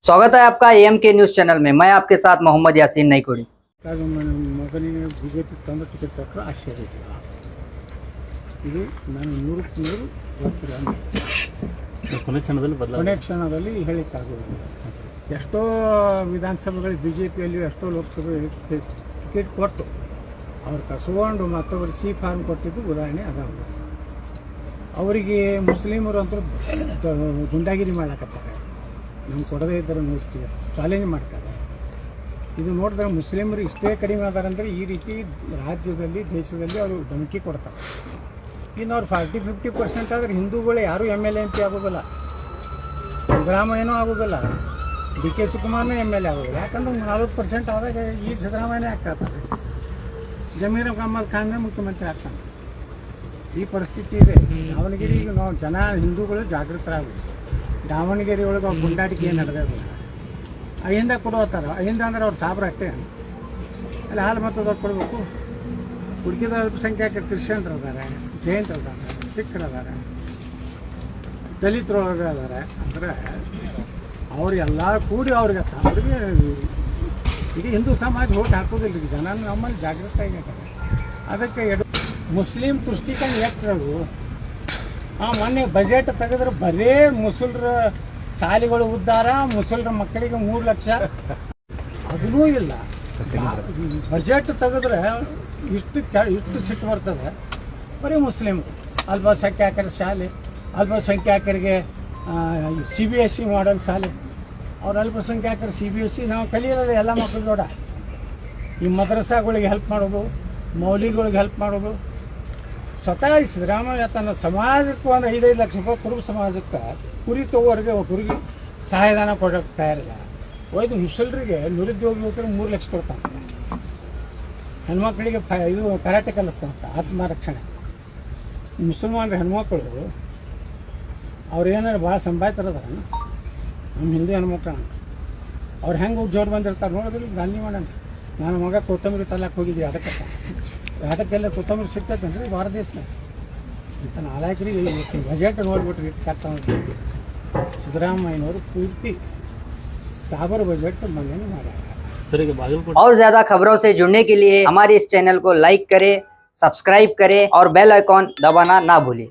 स्वागत है आपका एएमके न्यूज चैनल में। मैं आपके साथ मोहम्मद यासीन नईकुड़ी। ಮಗನಿಗೆ ಬಿಜೆಪಿ ತಂದ ಟಿಕೆಟ್ ಕೊಟ್ಟರೆ ಆಶ್ಚರ್ಯ ಇಲ್ಲ. ಇದು ನಾನು 100ಕ್ಕೆ 100 ಒಪ್ಪಿಗೆ ಕೊನೆ ಕ್ಷಣದಲ್ಲಿ ಹೇಳಿಕ್ಕಾಗೋದಿಲ್ಲ. ಎಷ್ಟೋ ವಿಧಾನಸಭೆಗಳು ಬಿ ಜೆ ಪಿಯಲ್ಲಿ ಎಷ್ಟೋ ಲೋಕಸಭೆ ಟಿಕೆಟ್ ಕೊಟ್ಟು ಅವ್ರು ಕಸ್ಕೊಂಡು ಮತ್ತೊಬ್ಬರು ಸಿ ಫಾರ್ಮ್ ಕೊಟ್ಟಿದ್ದು ಉದಾಹರಣೆ ಅದಾವ. ಅವರಿಗೆ ಮುಸ್ಲಿಮರು ಅಂತೂ ಗುಂಡಾಗಿರಿ ಮಾಡಕತ್ತಾರೆ. ನಮ್ಗೆ ಕೊಡದೇ ಇದ್ದರೆ ನೋಡ್ತೀವಿ, ಚಾಲೆಂಜ್ ಮಾಡ್ತಾರೆ. ಇದು ನೋಡಿದ್ರೆ ಮುಸ್ಲಿಮರು ಇಷ್ಟೇ ಕಡಿಮೆ ಅದಾರಂದರೆ ಈ ರೀತಿ ರಾಜ್ಯದಲ್ಲಿ ದೇಶದಲ್ಲಿ ಅವರು ಧಮಕಿ ಕೊಡ್ತಾರೆ. ಇನ್ನು ಅವ್ರು 40-50% ಆದರೆ ಹಿಂದೂಗಳು ಯಾರೂ MLA MP ಆಗೋದಿಲ್ಲ. ಸಿದ್ದರಾಮಯ್ಯನೂ ಆಗೋದಿಲ್ಲ, ಡಿ ಕೆ ಶಿವಕುಮಾರ್ನೂ MLA ಆಗೋದಿಲ್ಲ. ಯಾಕಂದ್ರೆ 40% ಆದಾಗ ಈ ಸಿದ್ದರಾಮಯ್ಯನೇ ಆಗ್ತಾರೆ, ಜಮೀರ್ ಅಹ್ಮದ್ ಖಾನ್ ಮುಖ್ಯಮಂತ್ರಿ ಆಗ್ತಾನೆ. ಈ ಪರಿಸ್ಥಿತಿ ಇದೆ ದಾವಣಗೆರೆಗೆ. ನಾವು ಜನ ಹಿಂದೂಗಳು ಜಾಗೃತರಾಗಬೇಕು. ದಾವಣಗೆರೆ ಒಳಗೆ ಅವ್ರು ಗುಂಡಾಟಿಕೆ ಏನು ನಡೆದಿಲ್ಲ. ಅಹಿಂದ ಕೊಡೋತ್ತಾರ, ಅಹಿಂದ ಅಂದ್ರೆ ಅವ್ರು ಸಾಬ್ರ ಅಷ್ಟೇ. ಅಲ್ಲಿ ಹಾಲು ಮತದವ್ರು ಕೊಡಬೇಕು. ಹುಡುಕಿದ ಅಲ್ಪಸಂಖ್ಯಾತ ಕ್ರಿಶ್ಚಿಯನ್ರು ಅದಾರೆ, ಜೈನರು ಅದಾರೆ, ಸಿಖ್ರು ಅದಾರೆ, ದಲಿತರೊಳಗೆ ಅದಾರೆ. ಅಂದರೆ ಅವ್ರಿಗೆಲ್ಲ ಕೂಡಿ ಅವ್ರಿಗೆ ಇಡೀ ಹಿಂದೂ ಸಮಾಜ ಓಟ್ ಹಾಕೋದಿಲ್ಲ. ಈಗ ಜನ ನಮ್ಮಲ್ಲಿ ಜಾಗೃತ ಆಗಿದ್ದಾರೆ. ಅದಕ್ಕೆ ಮುಸ್ಲಿಂ ತುಷ್ಟೀಕರಣ ಎಷ್ಟರದು. ಮೊನ್ನೆ ಬಜೆಟ್ ತೆಗೆದ್ರೆ ಬರೇ ಮುಸಲ್ರ ಶಾಲೆಗಳು ಉದ್ಧಾರ, ಮುಸಲ್ರ ಮಕ್ಕಳಿಗೆ 3 ಲಕ್ಷ, ಅದೂ ಇಲ್ಲ. ಬಜೆಟ್ ತೆಗೆದ್ರೆ ಇಷ್ಟು ಸಿಟ್ಟು ಬರ್ತದೆ. ಬರೀ ಮುಸ್ಲಿಮ್ರು, ಅಲ್ಪಸಂಖ್ಯಾತರ ಶಾಲೆ, ಅಲ್ಪಸಂಖ್ಯಾತರಿಗೆ CBSE ಮಾಡಲ್ ಶಾಲೆ. ಅವ್ರ ಅಲ್ಪಸಂಖ್ಯಾತರು CBSE ನಾವು ಕಲಿಯೋಲ್ಲ. ಎಲ್ಲ ಮಕ್ಕಳು ನೋಡ ಈ ಮದ್ರಸಾಗಳಿಗೆ ಹೆಲ್ಪ್ ಮಾಡೋದು, ಮೌಲಿಗಳಿಗೆ ಹೆಲ್ಪ್ ಮಾಡೋದು. ಸ್ವತಃ ಸಿದ್ದರಾಮಯ್ಯ ತನ್ನ ಸಮಾಜಕ್ಕೆ ಒಂದು 5-5 ಲಕ್ಷ ರೂಪಾಯಿ ಕುರುಬ ಸಮಾಜಕ್ಕೆ ಕುರಿ ತಗೋರಿಗೆ ಕುರಿಗೆ ಸಹಾಯಧನ ಕೊಡೋಕ್ಕೆ ತಯಾರಿಲ್ಲ. ಒಯ್ದು ಮುಸಲ್ರಿಗೆ ನಿರುದ್ಯೋಗಿ ಯುವಕರಿಗೆ 3 ಲಕ್ಷ ಕೊಡ್ತಾನೆ. ಹೆಣ್ಮಕ್ಳಿಗೆ ಇದು ಕರಾಟೆ ಕಲಿಸ್ತಾನಂತ, ಆತ್ಮರಕ್ಷಣೆ. ಮುಸಲ್ಮಾನರ ಹೆಣ್ಮಕ್ಳು ಅವ್ರು ಏನಾರು ಭಾಳ ಸಂಭಾಯ್ತಾರದ ನಮ್ಮ ಹಿಂದೂ ಹೆಣ್ಮಕ್ಳು ಅವ್ರು ಹೆಂಗೆ ಜೋರು ಬಂದಿರ್ತಾರೆ ನೋಡೋದಿಲ್ಲ. ಗಾಂಧಿ ಮಾಡೋಣ. ನನ್ನ ಮಗ ಕೊತ್ತಂಬರಿ ತಲ್ಲಕ್ಕೆ ಹೋಗಿದ್ದೆ, ಅದಕ್ಕೆಲ್ಲ ಕೊತ್ತಂಬರಿ ಸಿಗ್ತೈತೇನ್ರಿ ಭಾರತ ದೇಶ ಅಂತ ನಾಲ್ಕರಿಗೆ ಬಜೆಟ್ ನೋಡ್ಬಿಟ್ರಿ ಕರ್ತ. ಸಿದ್ದರಾಮಯ್ಯನವರು ಪೂರ್ತಿ ಸಾಬರ್ ಬಜೆಟ್ ಮನೇನು ಮಾಡ್ಯಾರ. और ज्यादा खबरों से जुड़ने के लिए हमारे इस चैनल को लाइक करें, सब्सक्राइब करें और बेल आइकॉन दबाना ना भूलें।